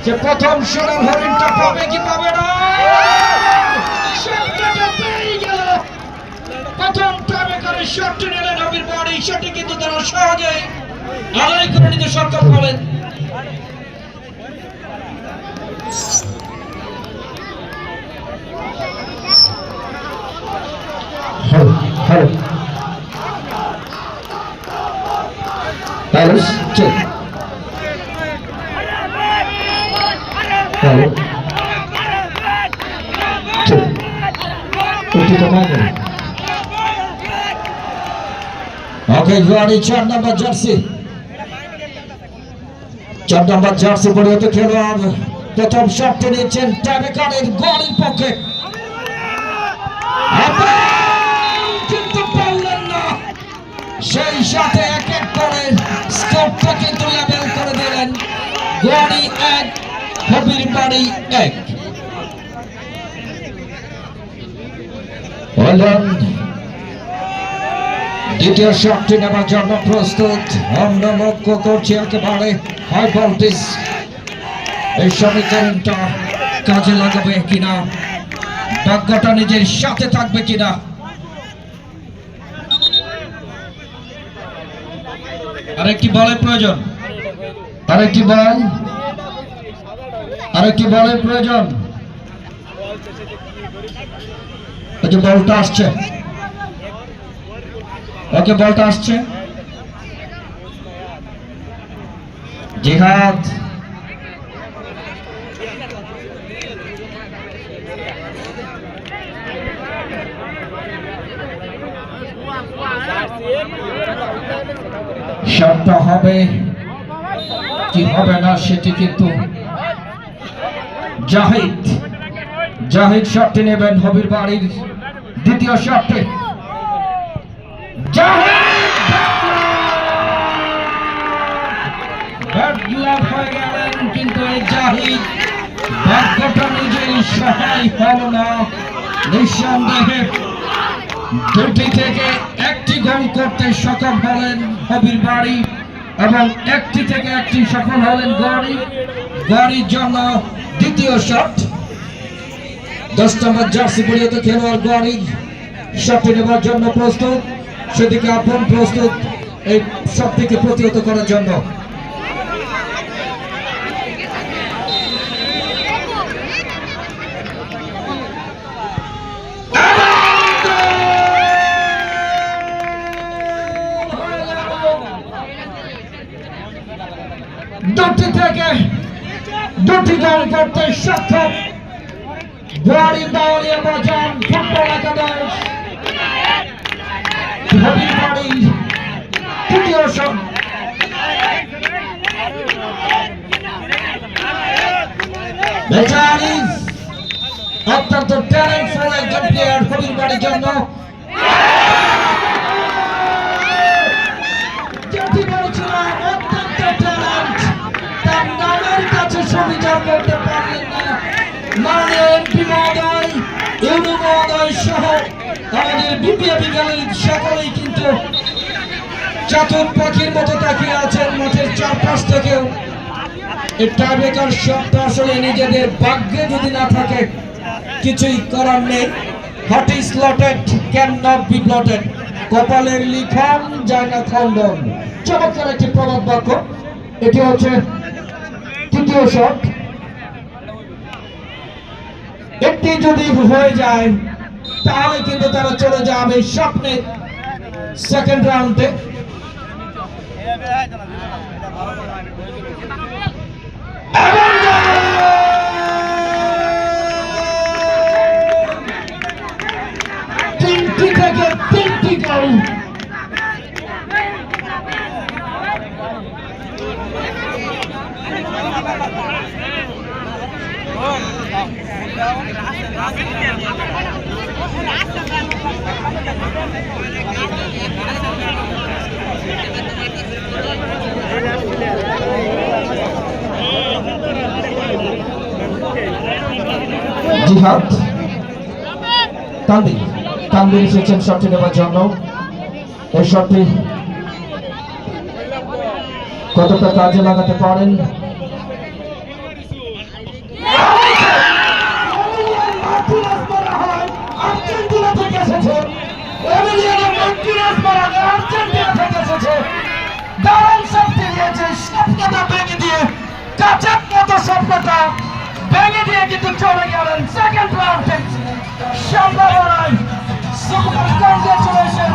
যে প্রথম সোনার হরিণটা পাবে কি পাবে না, প্রথম টাইমে করে শটটি নিলেন হবির বাড়ি। সেটি কিন্তু তারা সহজে আদায় করে নিতে সক্ষম হলেন। চার নম্বর জার্সি পরিহিত খেলোয়াড় প্রথম শটটি নিচ্ছেন টাইব্রেকারের গোলের পক্ষে, কিন্তু পারলেন না। সেই সাথে এক এক করে স্কোরটা কিন্তু লেভেল করে দিলেন। গোয়ারি 1 হবির বাড়ি 1। দ্বিতীয় শটটি নেওয়ার জন্য প্রস্তুত। আমরা লক্ষ্য করছি একেবারে হাই ভোল্টেজ এই সমীকরণটা কাজে লাগাবে কিনা, ভাগ্যটা নিজের সাথে থাকবে কিনা। আরেকটি বলের প্রয়োজন, আরেকটি বলের প্রয়োজন। বলটা আসছে, ওকে বলটা আসছে। জিহাদ শটটা হবে কি হবে না সেটি কিন্তু জাহিদ শটটি নেবেন হবির বাড়ির দ্বিতীয় শটটি। হয়ে গেলেন, কিন্তু এই জাহিদ ভাগ্যটা নিজেই সহায় হল না। নিঃসন্দেহে দুটি থেকে একটি গোল করতে সক্ষম হলেন হবির বাড়ি এবং একটি থেকে একটি সফল হলেন গোয়ারির জন্য দ্বিতীয় শট। 10 নম্বর জার্সি পরিহিত খেলোয়াড় গোয়ারির শটটি নেবার জন্য প্রস্তুত, সেদিকে আপন প্রস্তুত এই শটটিকে প্রতিহত করার জন্য। দুটি থেকে দুটি গোল করতে সক্ষম গোয়ারি দাওয়ালিয়া বাজার ফুটবল একাদশ হবির বাড়ি তৃতীয় শট। অত্যন্ত ট্যালেন্টফুল একজন প্লেয়ার হবির বাড়ির জন্য। সুবিচার করতে পারলেন না মাননীয় এমপি মহোদয়, ইউনো মহোদয় সহ আমাদের বিপিএপি গ্যালারির সকলেই কিন্তু চাতক পাখির মতো তাকিয়ে আছেন মাঠের চারপাশ থেকেও। এই টাইব্রেকার শটটা আসলে নিজেদের ভাগ্যে যদি না থাকে কিছুই করার নেই। What is lotted can not be blotted, কপালের লিখন যায় না খণ্ডন। চমৎকার একটি প্রবাদ বাক্য। এটি হচ্ছে তৃতীয় শট। একটি যদি হয়ে যায় তাহলে কিন্তু তারা চলে যাবে স্বপ্নের সেকেন্ড রাউন্ডে। তিনটি থেকে তিনটি গোল। জিহাদ তানভীর এসেছেন শটটি নেওয়ার জন্য। এই শটটি কতটা কাজে লাগাতে পারেন স্বপ্নটা ভেঙে দিয়ে কাঁচের মতো স্বপ্নটা ভেঙে দিয়ে কিন্তু চলে গেলেন সেকেন্ড রাউন্ডে। সামনে লড়াই, সুপার কংগ্রেচুলেশন।